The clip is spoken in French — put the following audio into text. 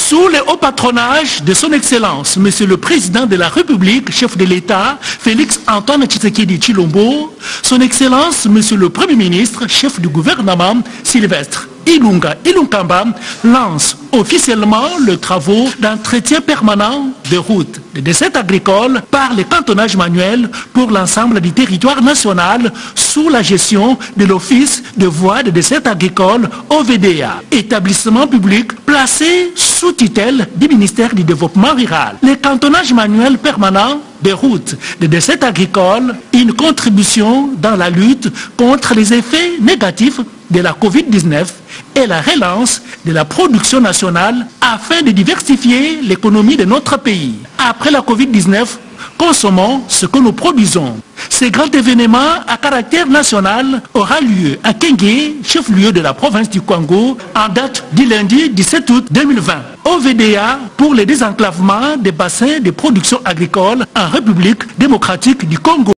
Sous le haut patronage de son Excellence, Monsieur le Président de la République, chef de l'État, Félix Antoine Tshisekedi Tshilombo, son Excellence, Monsieur le Premier ministre, chef du gouvernement, Sylvestre Ilunga Ilunkamba, lance officiellement le travaux d'entretien permanent de routes de dessert agricole par le cantonnage manuel pour l'ensemble du territoire national sous la gestion de l'Office de voies de dessert agricole OVDA, établissement public placé sous tutelle du ministère du Développement rural. Le cantonnage manuel permanent des routes de dessert agricole, une contribution dans la lutte contre les effets négatifs de la Covid-19 et la relance de la production nationale afin de diversifier l'économie de notre pays. Après la Covid-19, consommons ce que nous produisons. Ce grand événement à caractère national aura lieu à Kenge, chef-lieu de la province du Congo, en date du lundi 17 août 2020. OVDA pour le désenclavement des bassins de production agricole en République démocratique du Congo.